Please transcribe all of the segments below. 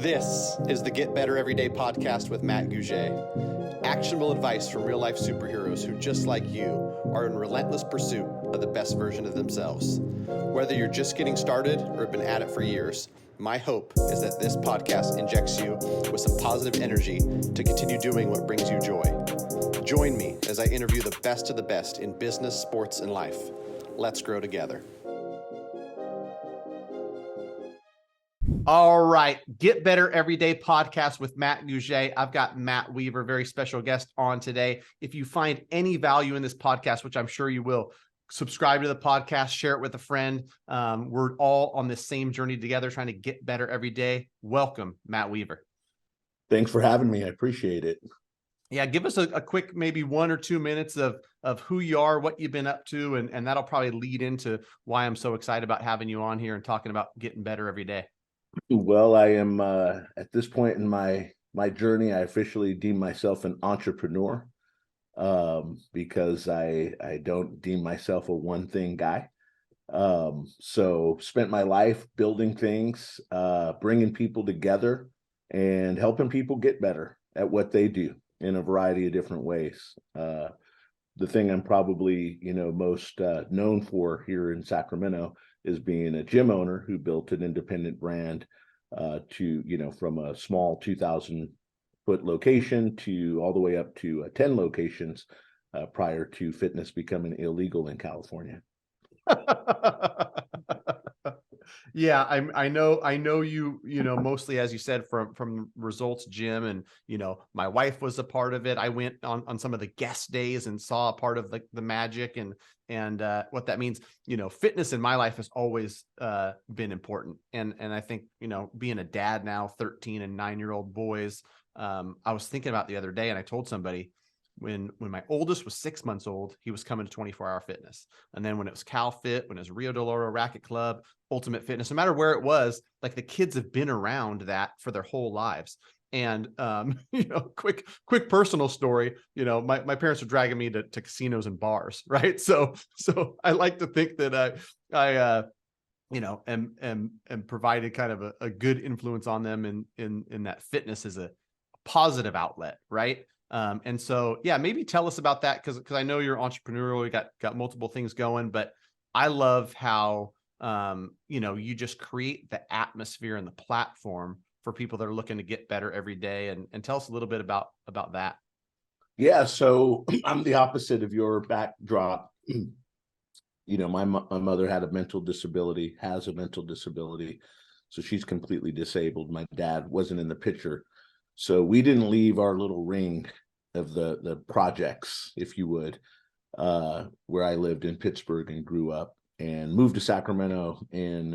This is the Get Better Everyday podcast with Matt Gouget. Actionable advice from real life superheroes who, just like you, are in relentless pursuit of the best version of themselves. Whether you're just getting started or have been at it for years, my hope is that this podcast injects you with some positive energy to continue doing what brings you joy. Join me as I interview the best of the best in business, sports, and life. Let's grow together. All right. Get Better Everyday podcast with Matt Gouget. I've got Matt Weaver, very special guest on today. If you find any value in this podcast, which I'm sure you will, subscribe to the podcast, share it with a friend. We're all on this same journey together, trying to get better every day. Welcome, Matt Weaver. Thanks for having me. I appreciate it. Yeah, give us a quick, maybe 1 or 2 minutes of who you are, what you've been up to, and that'll probably lead into why I'm so excited about having you on here and talking about getting better every day. Well, I am at this point in my journey, I officially deem myself an entrepreneur because I don't deem myself a one thing guy. So spent my life building things, bringing people together and helping people get better at what they do in a variety of different ways. The thing I'm probably, most known for here in Sacramento is being a gym owner who built an independent brand from a small 2,000-foot location to all the way up to 10 locations prior to fitness becoming illegal in California. Yeah, I know you mostly, as you said, from Results Gym, and my wife was a part of it. I went on some of the guest days and saw a part of the magic and what that means. Fitness in my life has always been important, and I think being a dad now, 13 and 9-year-old boys. I was thinking about the other day, and I told somebody, when my oldest was 6 months old, he was coming to 24-hour fitness. And then when it was Cal Fit, when it was Rio de Oro Racket Club, Ultimate Fitness, no matter where it was, like the kids have been around that for their whole lives. And, quick personal story, my parents were dragging me to casinos and bars. Right. So I like to think that I am provided kind of a good influence on them in that fitness is a positive outlet. Right. And so, yeah, maybe tell us about that. Cause I know you're entrepreneurial, you got multiple things going, but I love how, you just create the atmosphere and the platform for people that are looking to get better every day. And tell us a little bit about that. Yeah. So I'm the opposite of your backdrop. My mother has a mental disability. So she's completely disabled. My dad wasn't in the picture. So we didn't leave our little ring of the projects, if you would, where I lived in Pittsburgh and grew up, and moved to Sacramento in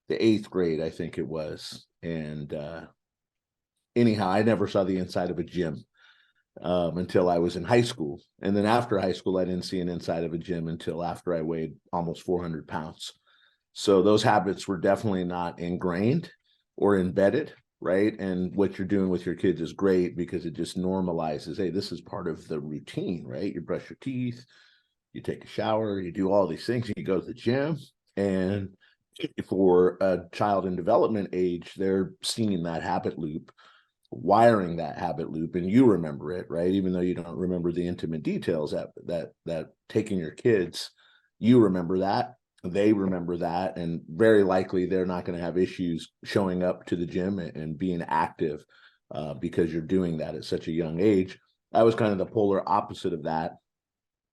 the 8th grade, I think it was. And anyhow, I never saw the inside of a gym until I was in high school. And then after high school, I didn't see an inside of a gym until after I weighed almost 400 pounds. So those habits were definitely not ingrained or embedded. Right. And what you're doing with your kids is great because it just normalizes, hey, this is part of the routine, right? You brush your teeth, you take a shower, you do all these things, you go to the gym. And for a child in development age, they're seeing that habit loop, wiring that habit loop, and you remember it, right? Even though you don't remember the intimate details that taking your kids, you remember that. They remember that, and very likely they're not going to have issues showing up to the gym and being active because you're doing that at such a young age. I was kind of the polar opposite of that.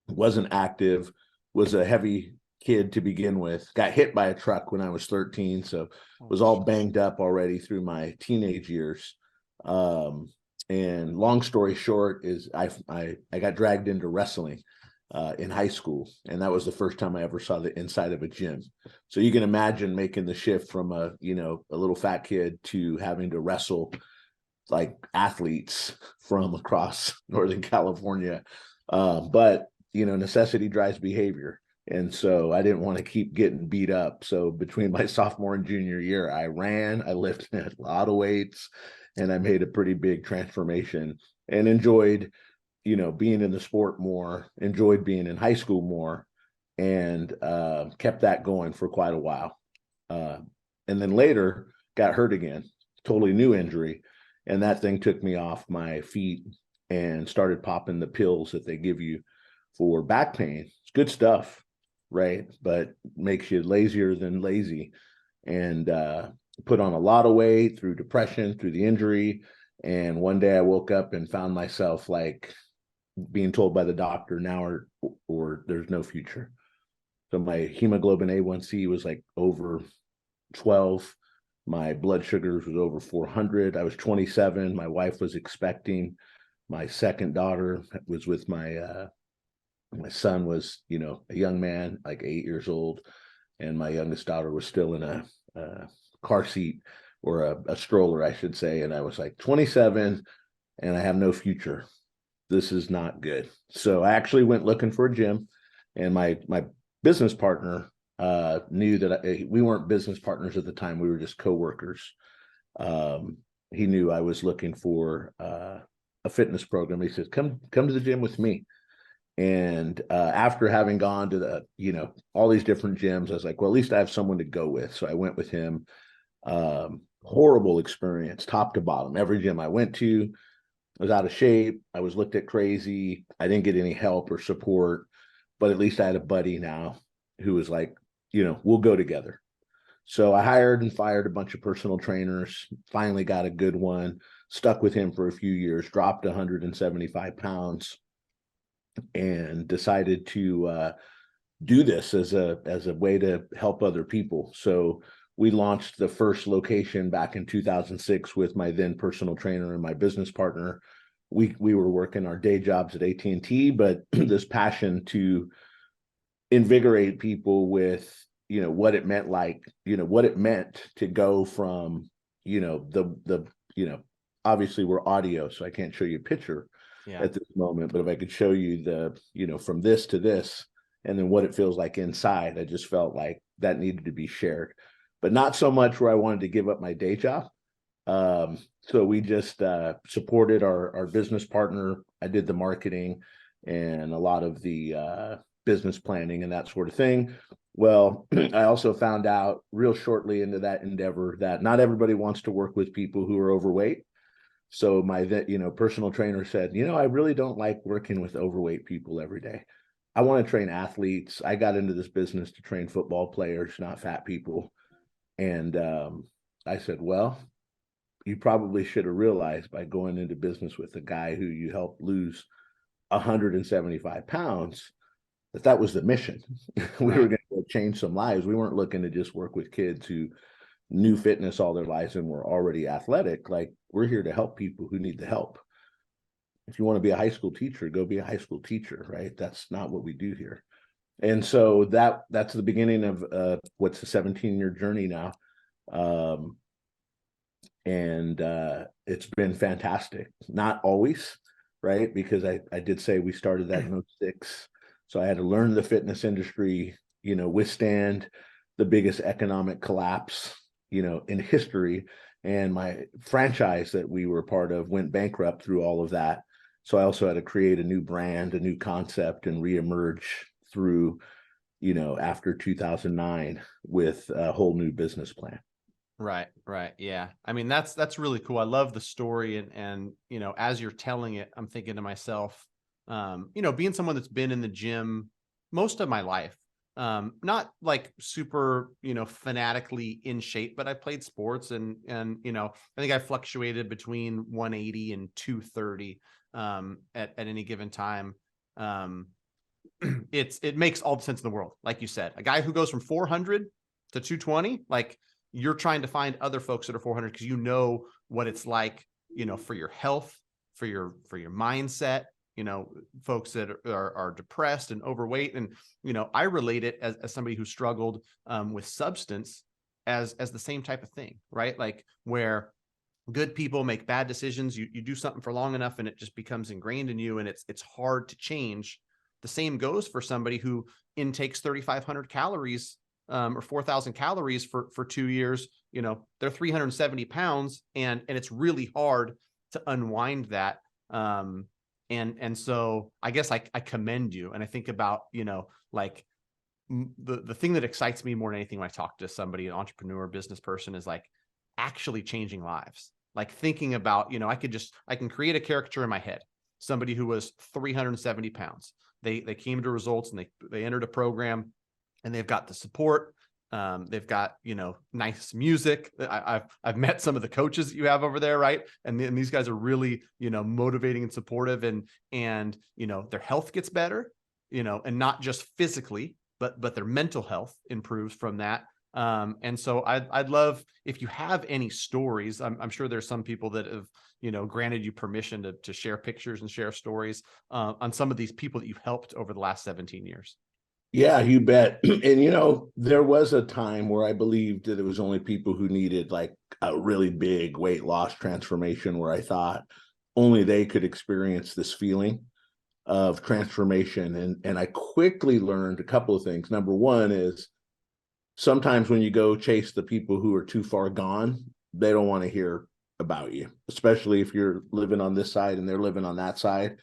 Wasn't active, was a heavy kid to begin with, got hit by a truck when I was 13, so was all banged up already through my teenage years. And long story short is I got dragged into wrestling in high school. And that was the first time I ever saw the inside of a gym. So you can imagine making the shift from a little fat kid to having to wrestle like athletes from across Northern California. But necessity drives behavior. And so I didn't want to keep getting beat up. So between my sophomore and junior year, I lifted a lot of weights, and I made a pretty big transformation and enjoyed being in the sport more, enjoyed being in high school more, and kept that going for quite a while. And then later got hurt again. totally new injury. And that thing took me off my feet and started popping the pills that they give you for back pain. It's good stuff, right? But makes you lazier than lazy. And put on a lot of weight through depression, through the injury. And one day I woke up and found myself like being told by the doctor now or there's no future. So my hemoglobin A1C was like over 12. My blood sugars was over 400. I was 27. My wife was expecting. My second daughter was with my son was, a young man, like 8 years old, and my youngest daughter was still in a car seat or a stroller, I should say. And I was like 27, and I have no future. This is not good. So I actually went looking for a gym, and my business partner knew that we weren't business partners at the time. We were just coworkers. He knew I was looking for a fitness program. He said, come to the gym with me. And after having gone to all these different gyms, I was like, well, at least I have someone to go with. So I went with him. Horrible experience, top to bottom. Every gym I went to, I was out of shape. I was looked at crazy. I didn't get any help or support, but at least I had a buddy now who was like, we'll go together. So I hired and fired a bunch of personal trainers, finally got a good one, stuck with him for a few years, dropped 175 pounds, and decided to do this as a way to help other people. So we launched the first location back in 2006 with my then personal trainer and my business partner. We were working our day jobs at AT&T, but this passion to invigorate people with what it meant, what it meant to go from the obviously we're audio, so I can't show you a picture at this moment, but if I could show you the from this to this and then what it feels like inside, I just felt like that needed to be shared, but not so much where I wanted to give up my day job. So we just supported our business partner. I did the marketing and a lot of the business planning and that sort of thing. Well, I also found out real shortly into that endeavor that not everybody wants to work with people who are overweight. So my personal trainer said, I really don't like working with overweight people every day. I want to train athletes. I got into this business to train football players, not fat people. And I said, well, you probably should have realized by going into business with a guy who you helped lose 175 pounds that was the mission. We were going to change some lives. We weren't looking to just work with kids who knew fitness all their lives and were already athletic. Like, we're here to help people who need the help. If you want to be a high school teacher, go be a high school teacher, right? That's not what we do here. And so that's the beginning of what's a 17-year journey now. And it's been fantastic. Not always, right? Because I did say we started that in 06. So I had to learn the fitness industry, withstand the biggest economic collapse, in history. And my franchise that we were part of went bankrupt through all of that. So I also had to create a new brand, a new concept, and reemerge through, after 2009 with a whole new business plan. Right. Yeah. I mean, that's really cool. I love the story. And, as you're telling it, I'm thinking to myself, being someone that's been in the gym most of my life, not like super, fanatically in shape, but I played sports and, I think I fluctuated between 180 and 230, at any given time. It makes all the sense in the world. Like you said, a guy who goes from 400 to 220, like, you're trying to find other folks that are 400 because what it's like, for your health, for your mindset, folks that are depressed and overweight. And, I relate it as somebody who struggled with substance as the same type of thing, right? Like, where good people make bad decisions. You do something for long enough and it just becomes ingrained in you, and it's hard to change. The same goes for somebody who intakes 3,500 calories or 4,000 calories for 2 years. They're 370 pounds, and it's really hard to unwind that. And so I guess I commend you. And I think about, like, the thing that excites me more than anything when I talk to somebody, an entrepreneur, business person, is like, actually changing lives. Like thinking about, I can create a caricature in my head. Somebody who was 370 pounds. They came to results and they entered a program, and they've got the support. They've got, nice music. I've met some of the coaches that you have over there, right? And these guys are really, motivating and supportive, and their health gets better, and not just physically, but their mental health improves from that. And so I'd love if you have any stories. I'm sure there's some people that have, granted you permission to share pictures and share stories on some of these people that you've helped over the last 17 years. Yeah, you bet. And there was a time where I believed that it was only people who needed like a really big weight loss transformation, where I thought only they could experience this feeling of transformation. And I quickly learned a couple of things. Number one is sometimes when you go chase the people who are too far gone, they don't want to hear about you, especially if you're living on this side and they're living on that side.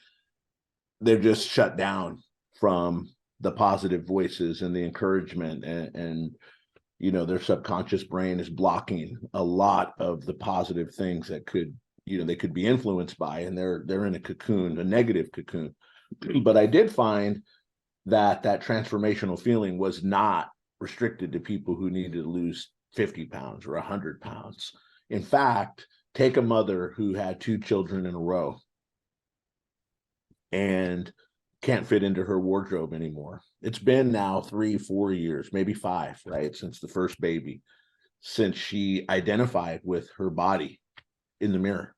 They're just shut down from the positive voices and the encouragement, and their subconscious brain is blocking a lot of the positive things that could, they could be influenced by, and they're in a cocoon, a negative cocoon. But I did find that transformational feeling was not restricted to people who needed to lose 50 pounds or 100 pounds. In fact, take a mother who had 2 children in a row and can't fit into her wardrobe anymore. It's been now 3-4 years, maybe 5, right, since the first baby, since she identified with her body in the mirror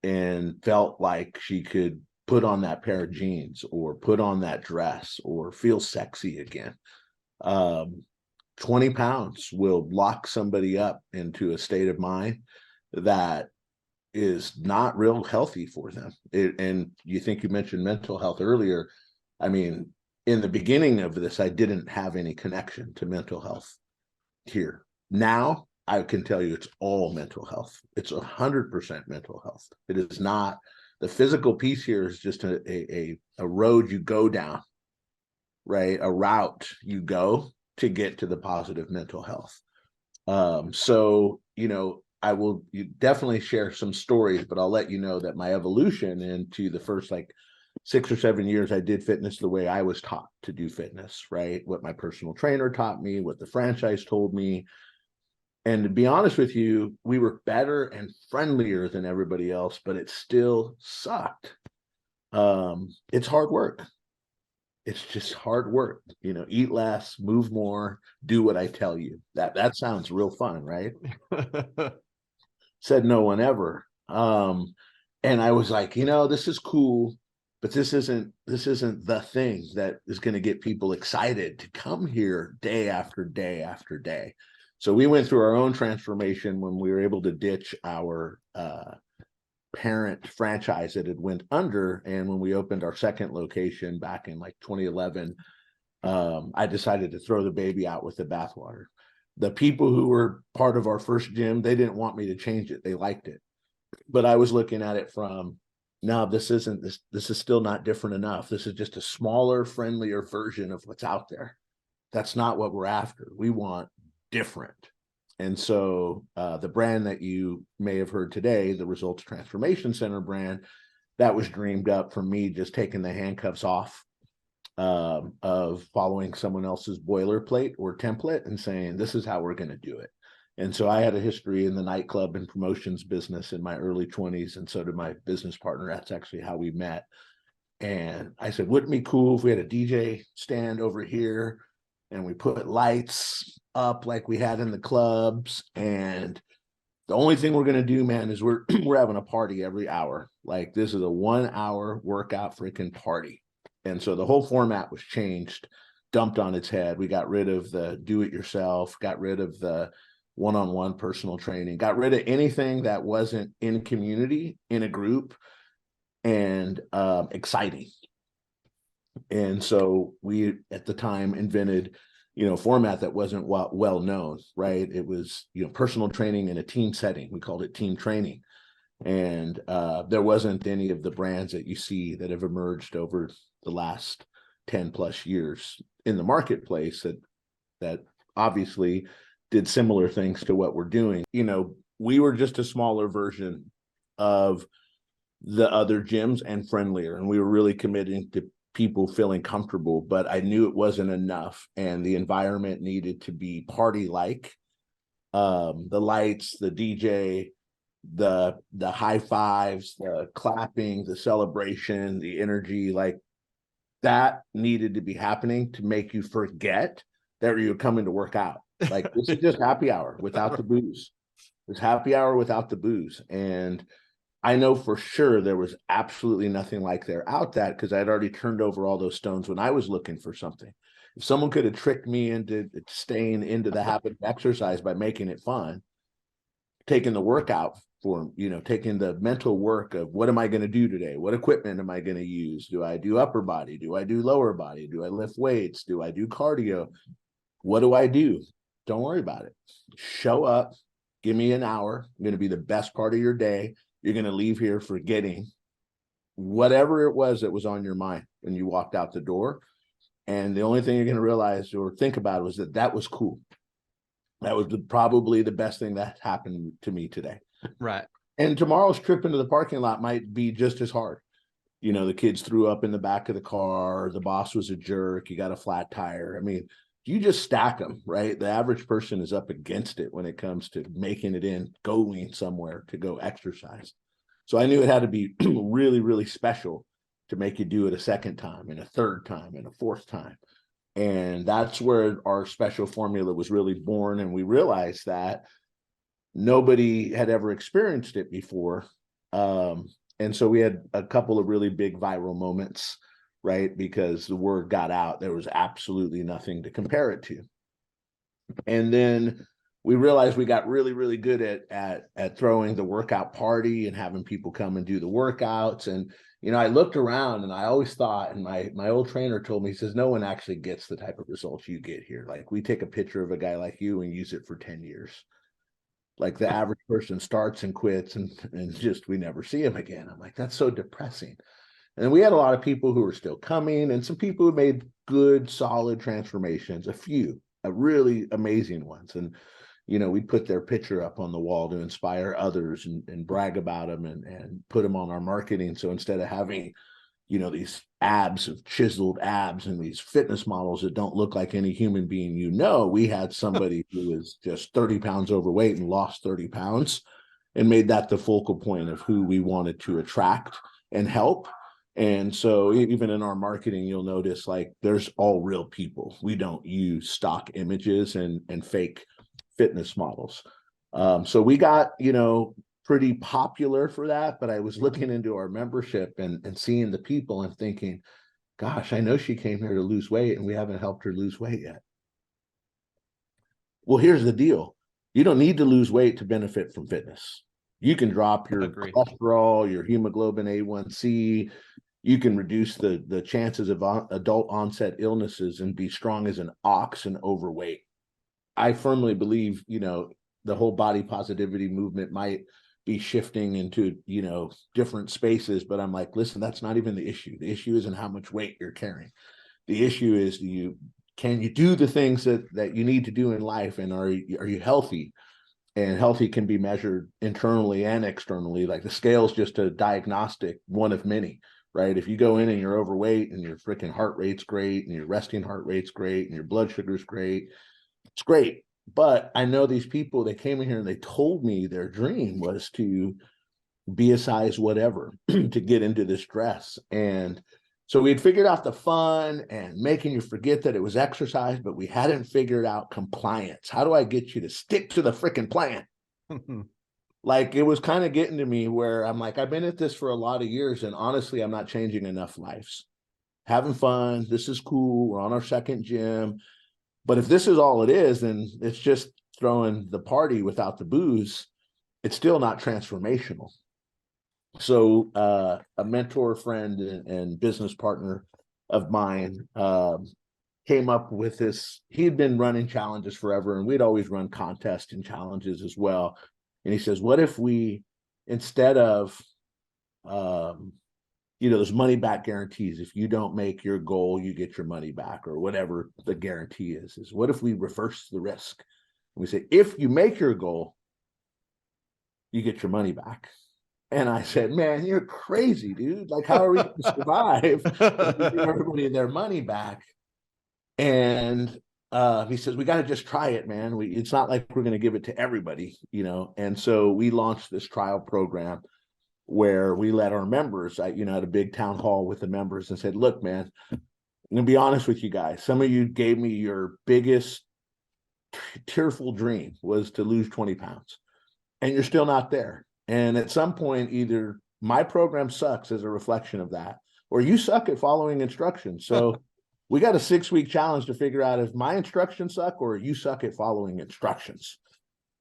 and felt like she could put on that pair of jeans or put on that dress or feel sexy again. 20 pounds will lock somebody up into a state of mind that is not real healthy for them. And you mentioned mental health earlier. I mean, in the beginning of this, I didn't have any connection to mental health here. Now I can tell you it's all mental health. It's 100% mental health. It is not, the physical piece here is just a road you go down, right? A route you go to get to the positive mental health. So, I will definitely share some stories, but I'll let you know that my evolution into the first 6 or 7 years, I did fitness the way I was taught to do fitness, right? What my personal trainer taught me, what the franchise told me. And to be honest with you, we were better and friendlier than everybody else, but it still sucked. It's hard work. It's just hard work, eat less, move more, do what I tell you. That sounds real fun, right? Said no one ever. And I was like, this is cool, but this isn't the thing that is going to get people excited to come here day after day after day. So we went through our own transformation when we were able to ditch our parent franchise that had went under. And when we opened our second location back in 2011, I decided to throw the baby out with the bathwater. The people who were part of our first gym, they didn't want me to change it. They liked it. But I was looking at it from, no, this is still not different enough. This is just a smaller, friendlier version of what's out there. That's not what we're after. We want different. And so the brand that you may have heard today, the Results Transformation Center brand, that was dreamed up from me just taking the handcuffs off of following someone else's boilerplate or template and saying, this is how we're going to do it. And so I had a history in the nightclub and promotions business in my early 20s. And so did my business partner. That's actually how we met. And I said, wouldn't it be cool if we had a DJ stand over here and we put lights up like we had in the clubs? And the only thing we're going to do, man, is we're having a party every hour. Like, this is a 1 hour workout freaking party. And so the whole format was changed, dumped on its head. We got rid of the do it yourself, got rid of the one-on-one personal training, got rid of anything that wasn't in community, in a group, and exciting. And so we at the time invented format that wasn't well known, right? It was personal training in a team setting. We called it team training. And there wasn't any of the brands that you see that have emerged over the last 10 plus years in the marketplace that obviously did similar things to what we're doing. You know, we were just a smaller version of the other gyms and friendlier, and we were really committing to people feeling comfortable, but I knew it wasn't enough, and the environment needed to be party like. The lights, the DJ, the high fives, the clapping, the celebration, the energy, like that needed to be happening to make you forget that you're coming to work out. Like, this is just happy hour without the booze. It's happy hour without the booze. And I know for sure there was absolutely nothing like there out that, because I'd already turned over all those stones when I was looking for something. If someone could have tricked me into staying into the habit of exercise by making it fun, taking the workout for, you know, taking the mental work of what am I going to do today? What equipment am I going to use? Do I do upper body? Do I do lower body? Do I lift weights? Do I do cardio? What do I do? Don't worry about it. Show up. Give me an hour. I'm going to be the best part of your day. You're going to leave here forgetting whatever it was that was on your mind when you walked out the door. And the only thing you're going to realize or think about was that that was cool. That was probably the best thing that happened to me today. Right. And tomorrow's trip into the parking lot might be just as hard. You know, the kids threw up in the back of the car. The boss was a jerk. You got a flat tire. I mean, you just stack them, right? The average person is up against it when it comes to making it in, going somewhere to go exercise. So I knew it had to be really, really special to make you do it a second time and a third time and a fourth time. And that's where our special formula was really born. And we realized that nobody had ever experienced it before. And so we had a couple of really big viral moments, right? Because the word got out, there was absolutely nothing to compare it to. And then we realized we got really, really good at throwing the workout party and having people come and do the workouts. And, you know, I looked around and I always thought, and my old trainer told me, he says, no one actually gets the type of results you get here. Like, we take a picture of a guy like you and use it for 10 years. Like, the average person starts and quits and just, we never see him again. I'm like, that's so depressing. And we had a lot of people who were still coming, and some people who made good, solid transformations, a few really amazing ones. And, you know, we put their picture up on the wall to inspire others and brag about them and put them on our marketing. So instead of having, you know, these abs of chiseled abs and these fitness models that don't look like any human being, you know, we had somebody who was just 30 pounds overweight and lost 30 pounds and made that the focal point of who we wanted to attract and help. And so even in our marketing, you'll notice, like, there's all real people. We don't use stock images and fake fitness models. So we got, you know, pretty popular for that. But I was looking into our membership and seeing the people and thinking, gosh, I know she came here to lose weight and we haven't helped her lose weight yet. Well, here's the deal. You don't need to lose weight to benefit from fitness. You can drop your cholesterol, your hemoglobin A1C. You can reduce the chances of adult onset illnesses and be strong as an ox and overweight. I firmly believe, you know, the whole body positivity movement might be shifting into, you know, different spaces, but I'm like, listen, that's not even the issue. The issue isn't how much weight you're carrying. The issue is, can you do the things that you need to do in life, and are you healthy? And healthy can be measured internally and externally. Like, the scale is just a diagnostic, one of many, right? If you go in and you're overweight and your freaking heart rate's great and your resting heart rate's great and your blood sugar's great, it's great. But I know these people, they came in here and they told me their dream was to be a size whatever to get into this dress. And so we'd figured out the fun and making you forget that it was exercise, but we hadn't figured out compliance. How do I get you to stick to the freaking plan? Like, it was kind of getting to me where I'm like, I've been at this for a lot of years, and honestly, I'm not changing enough lives. Having fun. This is cool. We're on our second gym. But if this is all it is, then it's just throwing the party without the booze. It's still not transformational. So a mentor, friend, and business partner of mine came up with this. He had been running challenges forever, and we'd always run contests and challenges as well. And he says, what if we, instead of, you know, those money back guarantees, if you don't make your goal, you get your money back, or whatever the guarantee is what if we reverse the risk? We say, if you make your goal, you get your money back. And I said, man, you're crazy, dude. Like, how are we going to survive if we give everybody their money back? And he says, we got to just try it, man. It's not like we're going to give it to everybody, you know? And so we launched this trial program where we let our members, at a big town hall with the members, and said, look, man, I'm going to be honest with you guys. Some of you gave me your biggest tearful dream was to lose 20 pounds, and you're still not there. And at some point, either my program sucks as a reflection of that, or you suck at following instructions. So we got a 6-week challenge to figure out if my instructions suck or you suck at following instructions.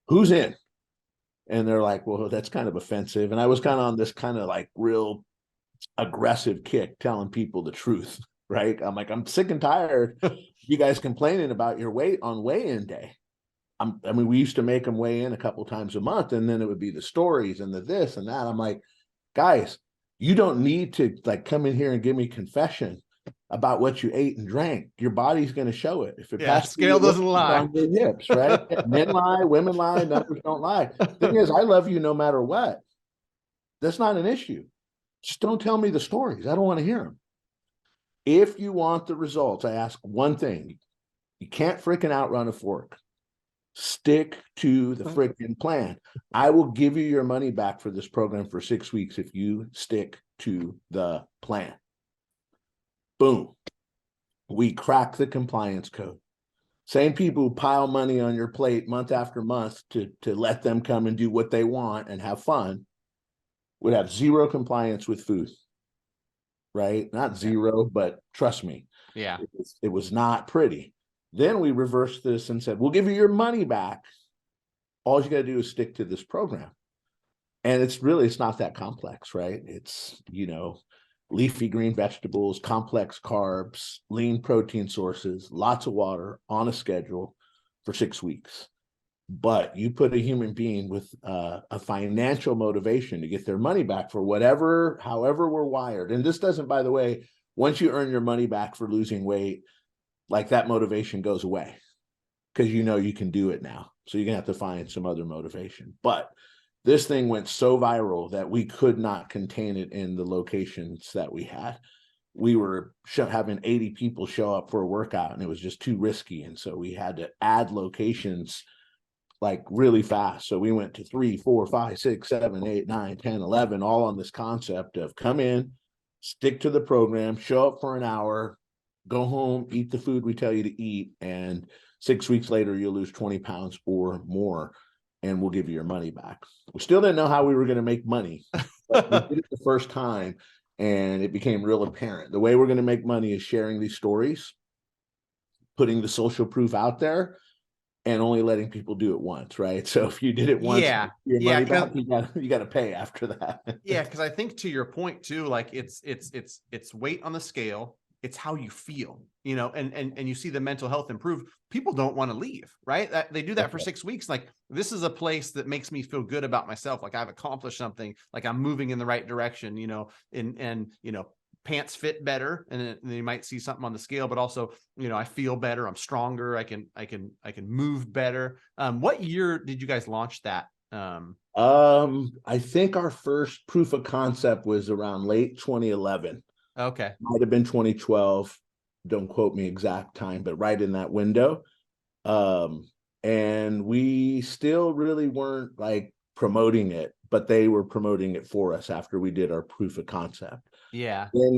Who's in? And they're like, well, that's kind of offensive. And I was kind of on this kind of like real aggressive kick, telling people the truth, right? I'm like, I'm sick and tired of you guys complaining about your weight on weigh-in day. I mean, we used to make them weigh in a couple times a month, and then it would be the stories and the this and that. I'm like, guys, you don't need to like come in here and give me confession about what you ate and drank. Your body's going to show it. If it passes, scale doesn't lie. On your hips, right? Men lie, women lie, numbers don't lie. Thing is, I love you no matter what. That's not an issue. Just don't tell me the stories. I don't want to hear them. If you want the results, I ask one thing. You can't freaking outrun a fork. Stick to the freaking plan. I will give you your money back for this program for 6 weeks if you stick to the plan. Boom. We crack the compliance code. Same people who pile money on your plate month after month to let them come and do what they want and have fun would have zero compliance with food. Right? Not zero, but trust me. Yeah. It was not pretty. Then we reversed this and said, we'll give you your money back. All you got to do is stick to this program. And it's not that complex, right? It's, leafy green vegetables, complex carbs, lean protein sources, lots of water on a schedule for 6 weeks. But you put a human being with a financial motivation to get their money back for however we're wired. And this doesn't, by the way, once you earn your money back for losing weight, like that motivation goes away because you can do it now. So you're gonna have to find some other motivation. But this thing went so viral that we could not contain it in the locations that we had. We were having 80 people show up for a workout, and it was just too risky. And so we had to add locations like really fast. So we went to 3, 4, 5, 6, 7, 8, 9, 10, 11, all on this concept of come in, stick to the program, show up for an hour, go home, eat the food we tell you to eat, and 6 weeks later, you'll lose 20 pounds or more, and we'll give you your money back. We still didn't know how we were going to make money, but we did it the first time, and it became real apparent. The way we're going to make money is sharing these stories, putting the social proof out there, and only letting people do it once, right? So if you did it once, your money back, you got to pay after that. Yeah, because I think to your point too, like it's weight on the scale. It's how you feel, and you see the mental health improve. People don't want to leave, right? They do that for 6 weeks. Like, this is a place that makes me feel good about myself. Like, I've accomplished something, like I'm moving in the right direction, and pants fit better. And then you might see something on the scale, but also, I feel better. I'm stronger. I can move better. What year did you guys launch that? I think our first proof of concept was around late 2011. Okay. Might have been 2012. Don't quote me exact time, but right in that window. And we still really weren't like promoting it, but they were promoting it for us after we did our proof of concept. Yeah. Then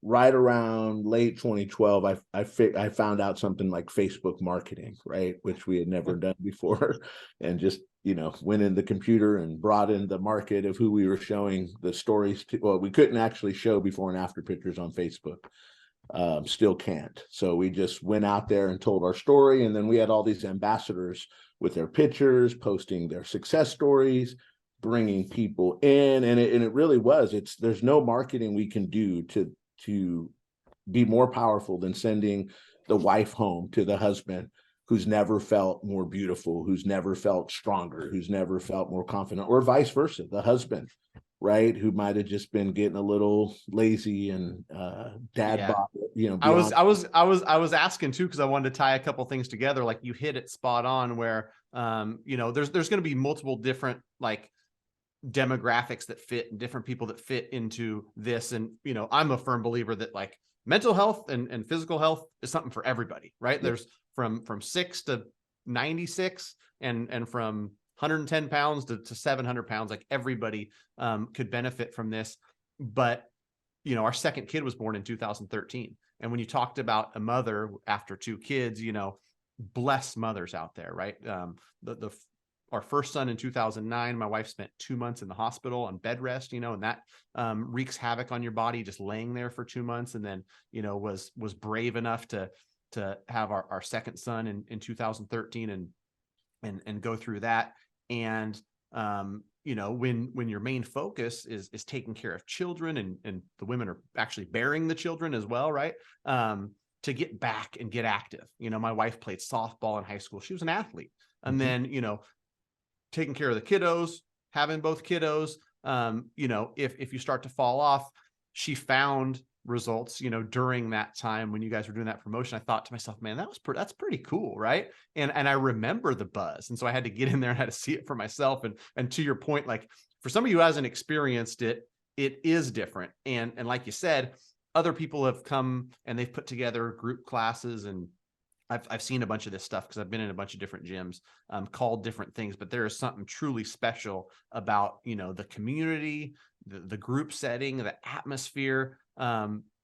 right around late 2012, I found out something like Facebook marketing, right? Which we had never done before, and just, went in the computer and brought in the market of who we were showing the stories to. Well, we couldn't actually show before and after pictures on Facebook. Still can't. So we just went out there and told our story. And then we had all these ambassadors with their pictures, posting their success stories, bringing people in. And it really was, there's no marketing we can do to be more powerful than sending the wife home to the husband who's never felt more beautiful, who's never felt stronger, who's never felt more confident, or vice versa, the husband, right, who might have just been getting a little lazy and dad bod beyond. I was asking too, because I wanted to tie a couple things together. Like you hit it spot on where, there's going to be multiple different like demographics that fit and different people that fit into this. And, I'm a firm believer that like mental health and physical health is something for everybody, right? There's from 6 to 96 and from 110 pounds to 700 pounds, like everybody could benefit from this. But, our second kid was born in 2013. And when you talked about a mother after 2 kids, bless mothers out there, right? Our first son in 2009, my wife spent 2 months in the hospital on bed rest, and that wreaks havoc on your body, just laying there for 2 months. And then, was brave enough to have our second son in 2013 and go through that. And, when your main focus is taking care of children and the women are actually bearing the children as well, right? To get back and get active. My wife played softball in high school. She was an athlete. And then, taking care of the kiddos, having both kiddos, if you start to fall off, she found results, during that time when you guys were doing that promotion. I thought to myself, man, that's pretty cool. Right. And I remember the buzz. And so I had to get in there and had to see it for myself. And to your point, like for somebody who hasn't experienced it, it is different. And like you said, other people have come and they've put together group classes, and I've seen a bunch of this stuff because I've been in a bunch of different gyms called different things, but there is something truly special about, the community, the group setting, the atmosphere,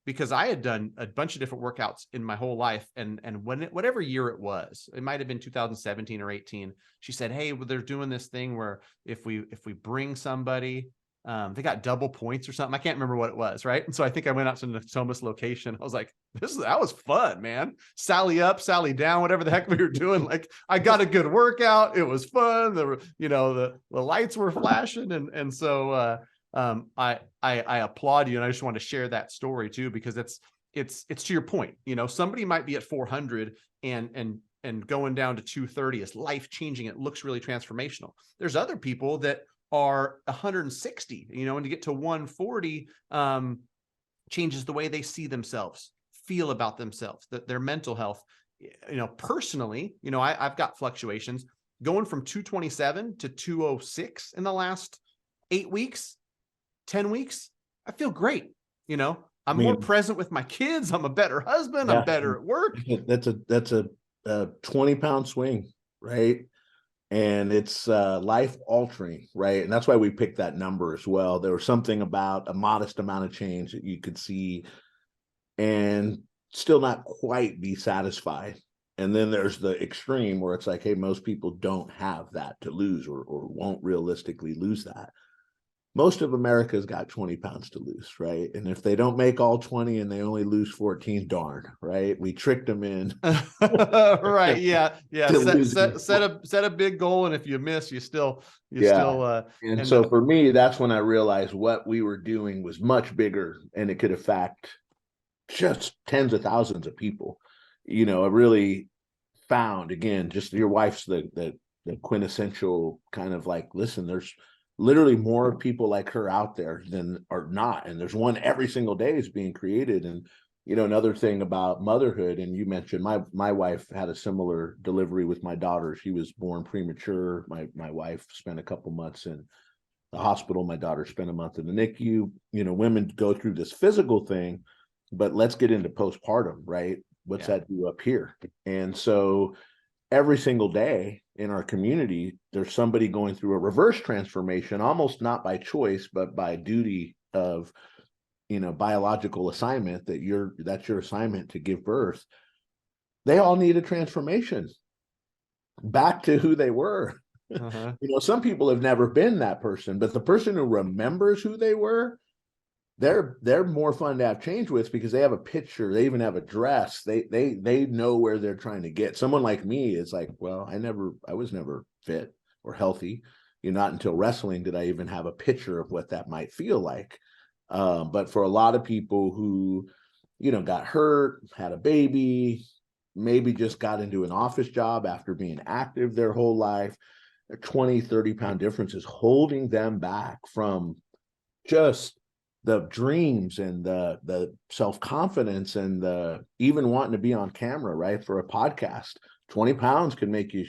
because I had done a bunch of different workouts in my whole life. And whatever year it was, it might've been 2017 or 18. She said, hey, well, they're doing this thing where if we bring somebody, they got double points or something. I can't remember what it was. Right. And so I think I went out to the Thomas location. I was like, that was fun, man. Sally up, Sally down, whatever the heck we were doing. Like I got a good workout. It was fun. The lights were flashing. And so, I applaud you. And I just want to share that story too, because it's to your point, somebody might be at 400 and going down to 230 is life-changing. It looks really transformational. There's other people that are 160, and to get to 140 changes the way they see themselves, feel about themselves, their mental health. Personally, I've got fluctuations going from 227 to 206 in the last 8 weeks, 10 weeks. I feel great. I'm more present with my kids. I'm a better husband. I'm better at work. That's a 20-pound swing, right? And it's life altering, right? And that's why we picked that number as well. There was something about a modest amount of change that you could see and still not quite be satisfied. And then there's the extreme where it's like, hey, most people don't have that to lose or won't realistically lose that. Most of America's got 20 pounds to lose, right? And if they don't make all 20 and they only lose 14, darn, right? We tricked them in. Right. Yeah. Set a big goal. And if you miss, you still. And so for me, that's when I realized what we were doing was much bigger and it could affect just tens of thousands of people. I really found, again, just your wife's the quintessential kind of like, listen, there's literally more people like her out there than are not. And there's one every single day is being created. And, another thing about motherhood, and you mentioned my wife had a similar delivery with my daughter. She was born premature. My wife spent a couple months in the hospital. My daughter spent a month in the NICU. Women go through this physical thing, but let's get into postpartum, right? What's that do up here? And so every single day in our community, there's somebody going through a reverse transformation, almost not by choice, but by duty of, biological assignment that's your assignment to give birth. They all need a transformation back to who they were. Uh-huh. Some people have never been that person, but the person who remembers who they were, they're more fun to have change with because they have a picture, they even have a dress, they know where they're trying to get. Someone like me is like, well, I was never fit or healthy. Not until wrestling did I even have a picture of what that might feel like. But for a lot of people who, got hurt, had a baby, maybe just got into an office job after being active their whole life, a 20, 30 pound difference is holding them back from just the dreams and the self-confidence and the even wanting to be on camera, right? For a podcast, 20 pounds can make you,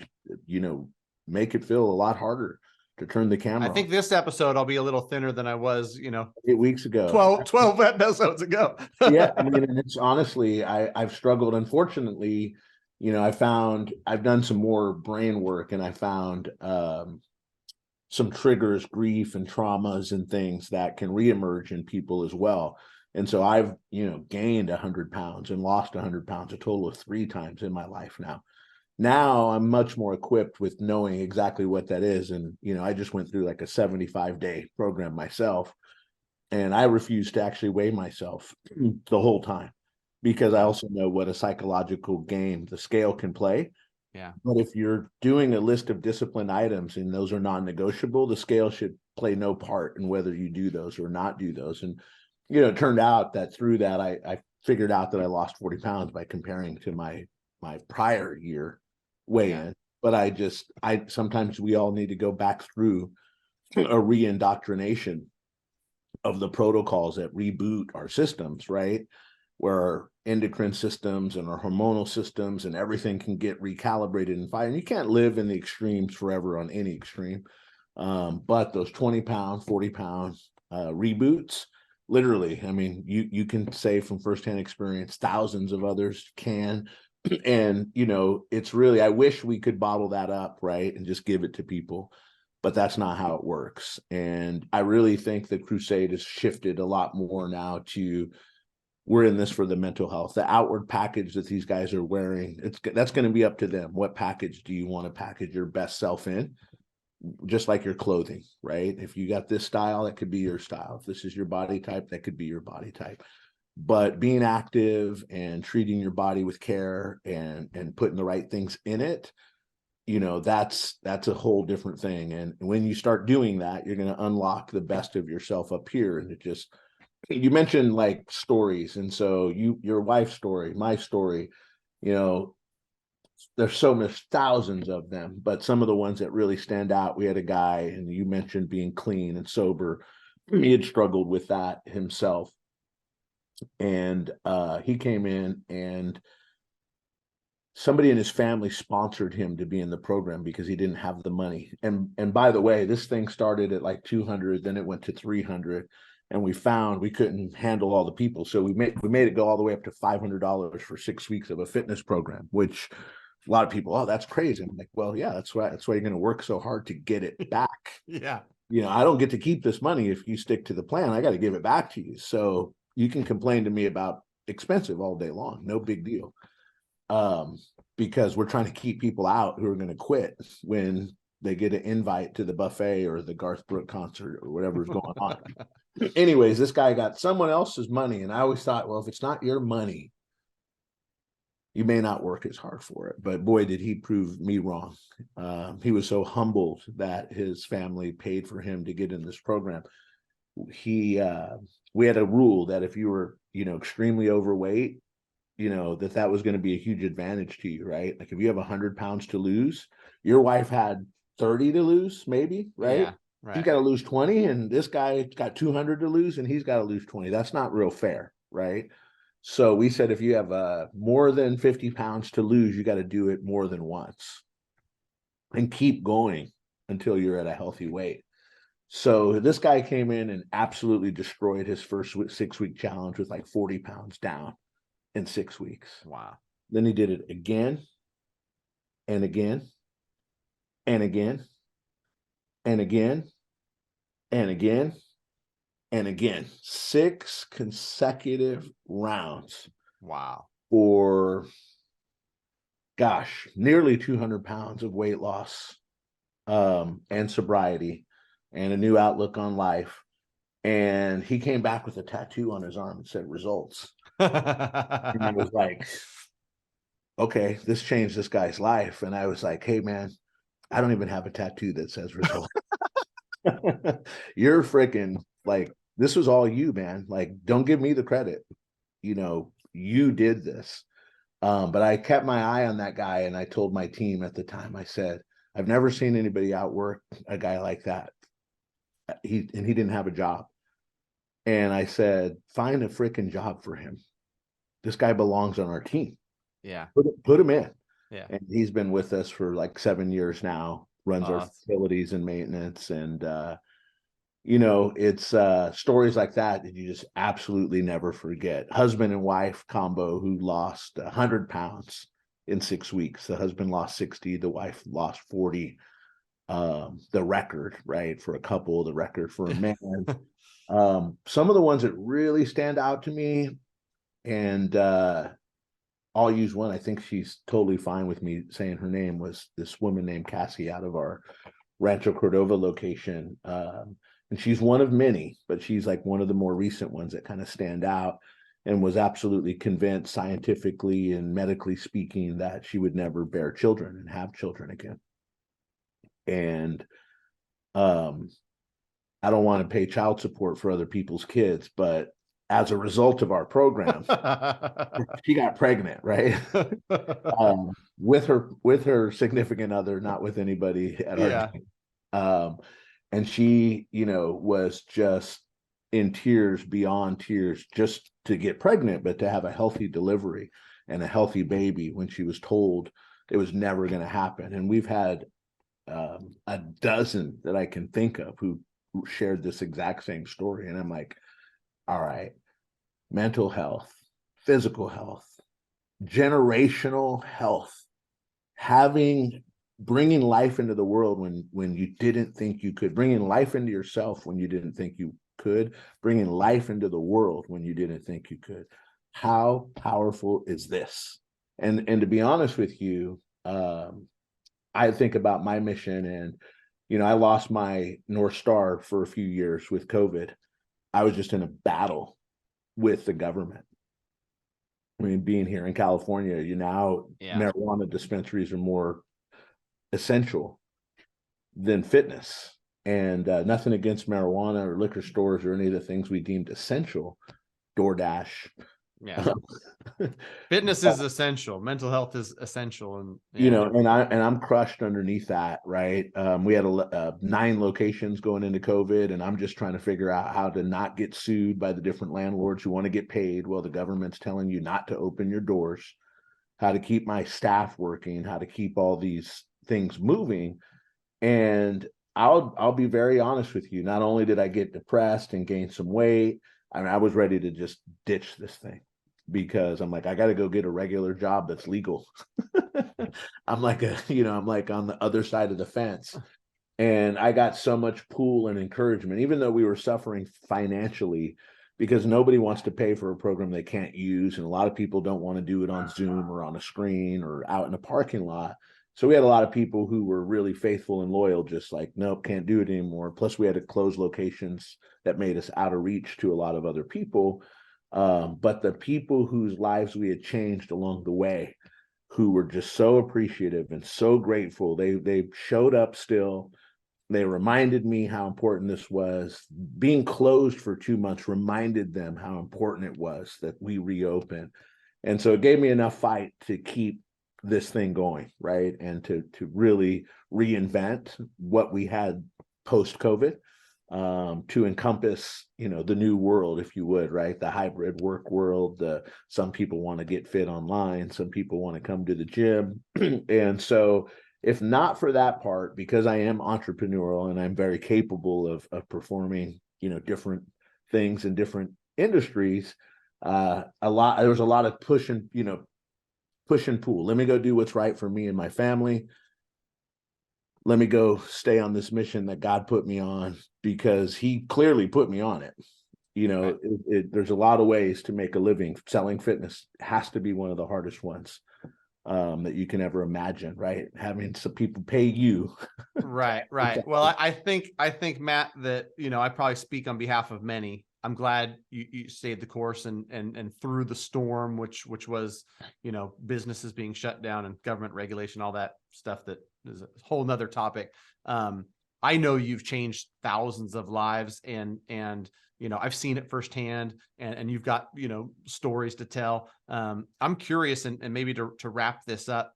make it feel a lot harder to turn the I camera on. think this episode I'll be a little thinner than I was, 8 weeks ago. 12 episodes ago. Yeah, I mean, and it's honestly, I've struggled. Unfortunately, I've done some more brain work, and I found some triggers, grief and traumas and things that can reemerge in people as well. And so I've, gained 100 pounds and lost 100 pounds, a total of 3 times in my life now. Now I'm much more equipped with knowing exactly what that is. And, I just went through like a 75-day program myself, and I refuse to actually weigh myself the whole time, because I also know what a psychological game the scale can play. Yeah. But if you're doing a list of discipline items and those are non-negotiable, the scale should play no part in whether you do those or not do those. And, it turned out that through that, I figured out that I lost 40 pounds by comparing to my prior year weigh-in. But I sometimes we all need to go back through a re-indoctrination of the protocols that reboot our systems, right? Where our endocrine systems and our hormonal systems and everything can get recalibrated and fine. And you can't live in the extremes forever on any extreme. But those 20 pound, 40 pound reboots, literally, I mean, you can say from firsthand experience, thousands of others can. And, it's really, I wish we could bottle that up, right? And just give it to people. But that's not how it works. And I really think the crusade has shifted a lot more now to, we're in this for the mental health, the outward package that these guys are wearing. That's going to be up to them. What package do you want to package your best self in? Just like your clothing, right? If you got this style, that could be your style. If this is your body type, that could be your body type. But being active and treating your body with care and putting the right things in it, that's a whole different thing. And when you start doing that, you're going to unlock the best of yourself up here. And you mentioned like stories. And so your wife's story, my story, there's so much, thousands of them, but some of the ones that really stand out, we had a guy, and you mentioned being clean and sober. He had struggled with that himself. And he came in, and somebody in his family sponsored him to be in the program because he didn't have the money. And by the way, this thing started at like 200, then it went to 300, and we found we couldn't handle all the people, so we made it go all the way up to $500 for 6 weeks of a fitness program, which a lot of people, oh, that's crazy. I'm like, well, yeah, that's why you're going to work so hard to get it back. Yeah. I don't get to keep this money if you stick to the plan. I got to give it back to you. So you can complain to me about expensive all day long. No big deal. Because we're trying to keep people out who are going to quit when they get an invite to the buffet or the Garth Brooks concert or whatever's going on. Anyways, this guy got someone else's money. And I always thought, well, if it's not your money, you may not work as hard for it. But boy, did he prove me wrong. He was so humbled that his family paid for him to get in this program. We had a rule that if you were, extremely overweight, that was going to be a huge advantage to you, right? Like if you have 100 pounds to lose, your wife had 30 to lose, maybe, right? Yeah, right. He's got to lose 20, and this guy got 200 to lose, and he's got to lose 20. That's not real fair, right? So we said, if you have more than 50 pounds to lose, you got to do it more than once and keep going until you're at a healthy weight. So this guy came in and absolutely destroyed his first 6-week challenge with like 40 pounds down in 6 weeks. Wow. Then he did it again and again and again and again and again and again. 6 consecutive rounds. Wow. For, gosh, nearly 200 pounds of weight loss, and sobriety and a new outlook on life. And he came back with a tattoo on his arm that said results. And I was like, okay, this changed this guy's life. And I was like, hey, man, I don't even have a tattoo that says results. You're freaking like, this was all you, man. Like, don't give me the credit. You did this. But I kept my eye on that guy, and I told my team at the time, I said, I've never seen anybody outwork a guy like that. He didn't have a job. And I said, find a freaking job for him. This guy belongs on our team. Yeah. Put him in. Yeah. And he's been with us for like 7 years now, runs our Uh, facilities and maintenance. And, it's stories like that that you just absolutely never forget. Husband and wife combo who lost 100 pounds in 6 weeks. The husband lost 60, the wife lost 40. The record, right, for a couple, the record for a man. Some of the ones that really stand out to me, and I'll use one. I think she's totally fine with me saying her name, was this woman named Cassie out of our Rancho Cordova location. And she's one of many, but she's like one of the more recent ones that kind of stand out, and was absolutely convinced, scientifically and medically speaking, that she would never bear children and have children again. And I don't want to pay child support for other people's kids, but as a result of our program, she got pregnant, right? With her significant other, not with anybody at our yeah. team. And she, was just in tears, beyond tears, just to get pregnant, but to have a healthy delivery and a healthy baby when she was told it was never going to happen. And we've had a dozen that I can think of who shared this exact same story. And I'm like, all right, mental health, physical health, generational health, bringing life into the world when you didn't think you could, bringing life into yourself when you didn't think you could, bringing life into the world when you didn't think you could. How powerful is this? And to be honest with you, I think about my mission, and I lost my North Star for a few years with COVID. I was just in a battle with the government. I mean, being here in California, Yeah. marijuana dispensaries are more essential than fitness. And nothing against marijuana or liquor stores or any of the things we deemed essential, DoorDash. Yeah. Fitness is essential. Mental health is essential. And I'm crushed underneath that, right? We had 9 locations going into COVID, and I'm just trying to figure out how to not get sued by the different landlords who want to get paid while the government's telling you not to open your doors, how to keep my staff working, how to keep all these things moving. And I'll be very honest with you. Not only did I get depressed and gain some weight, I mean, I was ready to just ditch this thing, because I'm like, I got to go get a regular job that's legal. I'm like I'm like on the other side of the fence. And I got so much pull and encouragement, even though we were suffering financially, because nobody wants to pay for a program they can't use. And a lot of people don't want to do it on Zoom or on a screen or out in a parking lot. So we had a lot of people who were really faithful and loyal, just like, nope, can't do it anymore. Plus, we had to close locations that made us out of reach to a lot of other people. But the people whose lives we had changed along the way, who were just so appreciative and so grateful, they showed up still. They reminded me how important this was. Being closed for 2 months reminded them how important it was that we reopen. And so it gave me enough fight to keep this thing going, right? And to really reinvent what we had post-COVID, to encompass, the new world, if you would, right? The hybrid work world. Some people want to get fit online. Some people want to come to the gym. And so if not for that part, because I am entrepreneurial and I'm very capable of performing, different things in different industries, there was a lot of push and pull. Let me go do what's right for me and my family. Let me go stay on this mission that God put me on, because he clearly put me on it. Right. There's a lot of ways to make a living. Selling fitness has to be one of the hardest ones that you can ever imagine, right? Having some people pay you. Right. Well, I think Matt, that, I probably speak on behalf of many. I'm glad you stayed the course and through the storm, which was, businesses being shut down and government regulation, all that stuff that is a whole nother topic. I know you've changed thousands of lives, and I've seen it firsthand, and you've got, stories to tell. I'm curious, and maybe to wrap this up,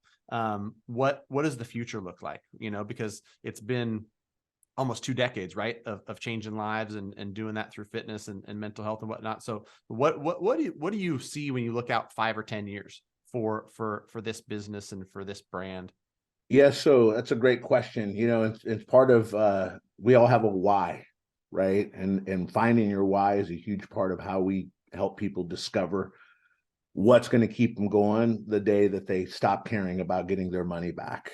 what does the future look like? Because it's been almost 2 decades, right, of changing lives and doing that through fitness and mental health and whatnot. So what do you see when you look out 5 or 10 years for this business and for this brand? Yeah, so that's a great question. It's part of we all have a why, right? And finding your why is a huge part of how we help people discover what's going to keep them going the day that they stop caring about getting their money back.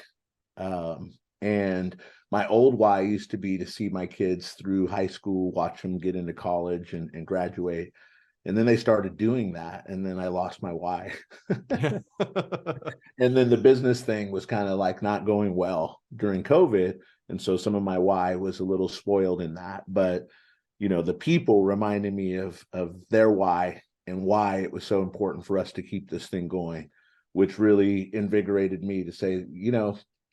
And my old why used to be to see my kids through high school, watch them get into college and graduate. And then they started doing that. And then I lost my why. And then the business thing was kind of like not going well during COVID. And so some of my why was a little spoiled in that. But, the people reminded me of their why and why it was so important for us to keep this thing going, which really invigorated me to say,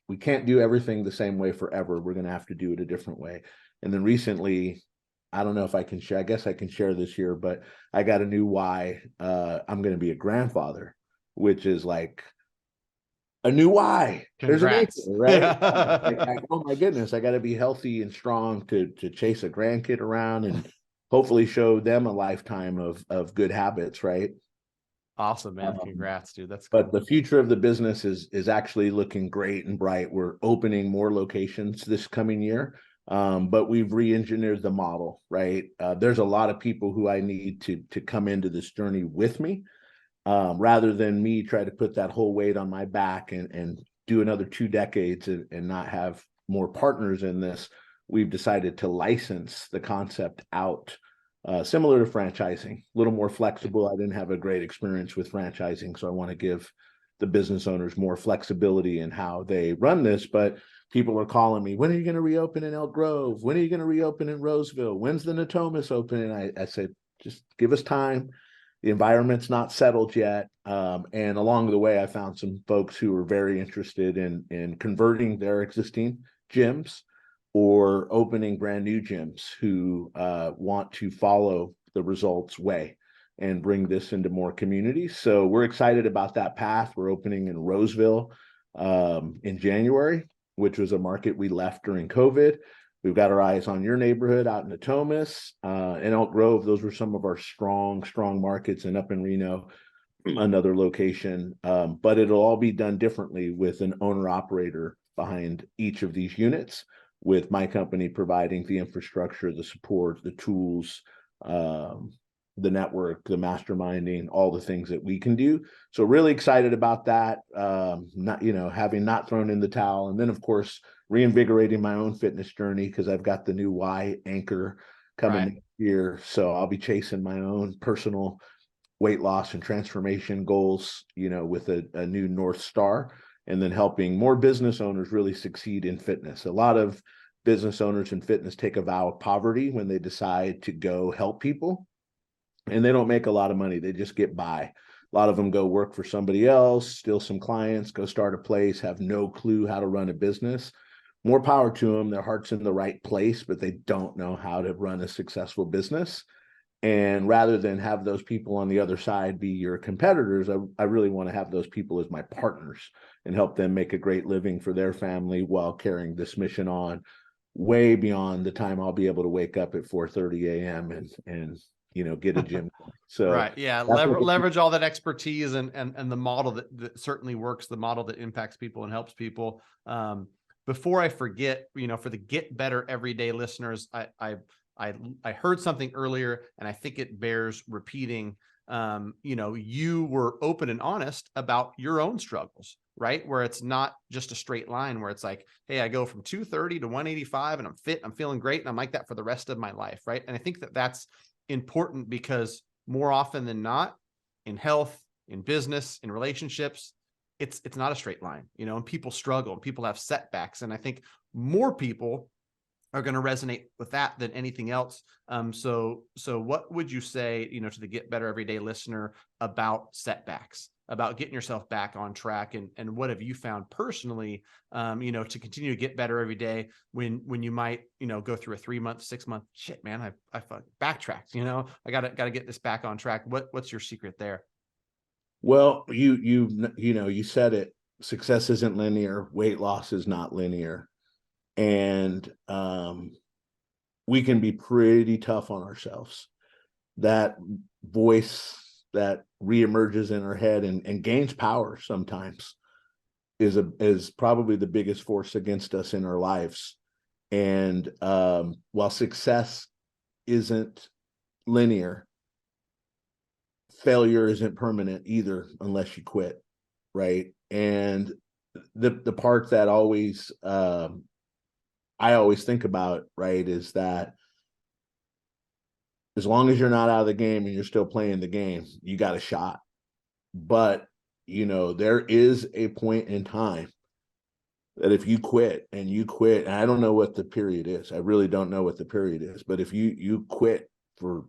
we can't do everything the same way forever. We're going to have to do it a different way. And then recently, I don't know if I can share, I guess I can share this here, but I got a new why. I'm going to be a grandfather, which is like a new why. There's an answer, Congrats. right? Oh my goodness, I got to be healthy and strong to chase a grandkid around and hopefully show them a lifetime of good habits, right? Awesome, man. Um, Congrats, dude. That's but cool. the future of the business is actually looking great and bright. We're opening more locations this coming year, but we've re-engineered the model, right? There's a lot of people who I need to come into this journey with me, rather than me try to put that whole weight on my back and do another 2 decades and not have more partners in this. We've decided to license the concept out, similar to franchising, a little more flexible. I didn't have a great experience with franchising, so I want to give the business owners more flexibility in how they run this. But people are calling me, when are you going to reopen in Elk Grove? When are you going to reopen in Roseville? When's the Natomas open? And I said, just give us time. The environment's not settled yet. And along the way, I found some folks who were very interested in converting their existing gyms or opening brand new gyms who want to follow the results way and bring this into more communities. So we're excited about that path. We're opening in Roseville in January, which was a market we left during COVID. We've got our eyes on your neighborhood out in Natomas, and Elk Grove. Those were some of our strong markets, and up in Reno, another location. But it'll all be done differently with an owner operator behind each of these units, with my company providing the infrastructure, the support, the tools, the network, the masterminding, all the things that we can do. So really excited about that. Not, having not thrown in the towel. And then of course, reinvigorating my own fitness journey, because I've got the new Y anchor coming Right. next year. So I'll be chasing my own personal weight loss and transformation goals, with a new North Star, and then helping more business owners really succeed in fitness. A lot of business owners in fitness take a vow of poverty when they decide to go help people, and they don't make a lot of money. They just get by. A lot of them go work for somebody else, steal some clients, go start a place, have no clue how to run a business. More power to them. Their heart's in the right place, but they don't know how to run a successful business. And rather than have those people on the other side be your competitors, I really want to have those people as my partners and help them make a great living for their family while carrying this mission on way beyond the time I'll be able to wake up at 4:30 a.m. and get a gym. So Right. Yeah. that's what Leverage all that expertise and the model that certainly works, the model that impacts people and helps people. Before I forget, for the Get Better Everyday listeners, I heard something earlier and I think it bears repeating. You were open and honest about your own struggles, right? Where it's not just a straight line where it's like, hey, I go from 230 to 185 and I'm fit, I'm feeling great. And I'm like that for the rest of my life. Right. And I think that that's important because more often than not, in health, in business, in relationships, it's not a straight line, and people struggle and people have setbacks. And I think more people are going to resonate with that than anything else. So what would you say, to the Get Better Everyday listener about setbacks, about getting yourself back on track, and what have you found personally, to continue to get better every day when you might, go through a 3 month, 6 month, shit, man, I backtracked, I gotta get this back on track. What's your secret there? Well, you said it. Success isn't linear. Weight loss is not linear. And we can be pretty tough on ourselves. That voice that reemerges in our head and gains power sometimes is probably the biggest force against us in our lives. And while success isn't linear, failure isn't permanent either unless you quit, right? And the part that always I always think about, right, is that as long as you're not out of the game and you're still playing the game, you got a shot. But there is a point in time that if you quit, and I don't know what the period is. I really don't know what the period is. But if you quit for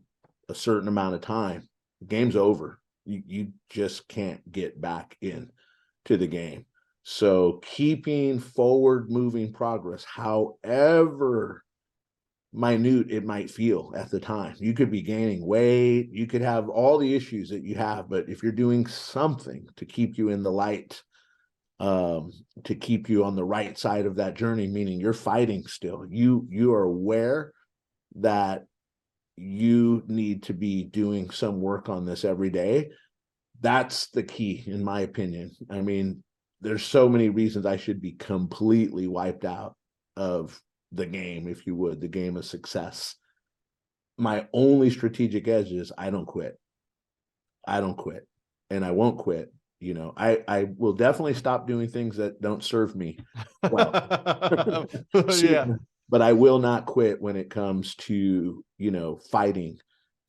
a certain amount of time, the game's over. You just can't get back in to the game. So keeping forward moving progress, however minute it might feel at the time. You could be gaining weight, you could have all the issues that you have, but if you're doing something to keep you in the light, to keep you on the right side of that journey, meaning you're fighting still, you are aware that you need to be doing some work on this every day. That's the key, in my opinion. I mean, there's so many reasons I should be completely wiped out of the game, if you would, the game of success. My only strategic edge is I don't quit. I don't quit, and I won't quit. I will definitely stop doing things that don't serve me well. Yeah. But I will not quit when it comes to, fighting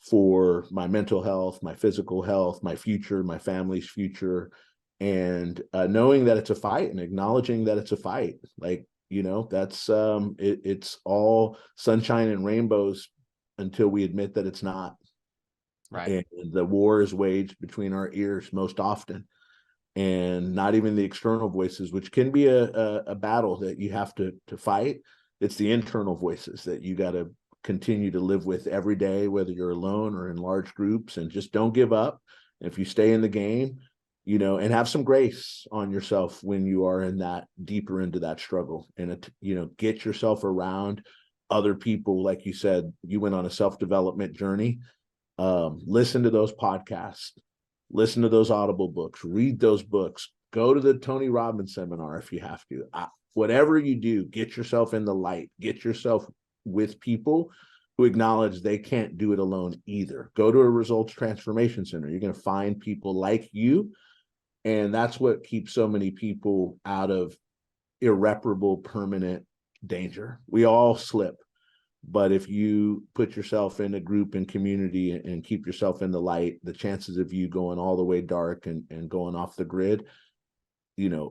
for my mental health, my physical health, my future, my family's future, and knowing that it's a fight and acknowledging that it's a fight. Like, that's it's all sunshine and rainbows until we admit that it's not. Right. And the war is waged between our ears most often, and not even the external voices, which can be a battle that you have to fight. It's the internal voices that you got to continue to live with every day, whether you're alone or in large groups, and just don't give up. If you stay in the game, and have some grace on yourself when you are in that deeper into that struggle, and get yourself around other people. Like you said, you went on a self-development journey. Listen to those podcasts, listen to those Audible books, read those books, go to the Tony Robbins seminar if you have to. Whatever you do, get yourself in the light, get yourself with people who acknowledge they can't do it alone either. Go to a results transformation center. You're going to find people like you. And that's what keeps so many people out of irreparable, permanent danger. We all slip. But if you put yourself in a group and community and keep yourself in the light, the chances of you going all the way dark and going off the grid,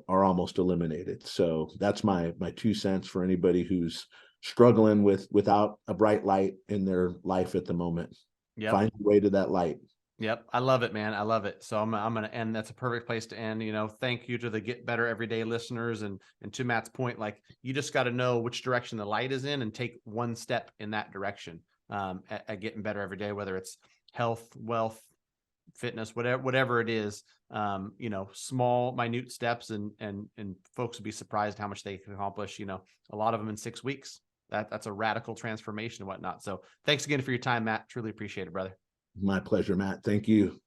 are almost eliminated. So that's my 2 cents for anybody who's struggling without a bright light in their life at the moment. Yep. Find your way to that light. Yep. I love it, man. I love it. So I'm going to end. That's a perfect place to end. Thank you to the Get Better Everyday listeners. And to Matt's point, like, you just got to know which direction the light is in and take one step in that direction, at getting better every day, whether it's health, wealth, fitness, whatever it is. Small, minute steps, and folks would be surprised how much they can accomplish, a lot of them in 6 weeks. That's a radical transformation and whatnot. So thanks again for your time, Matt. Truly appreciate it, brother. My pleasure, Matt. Thank you.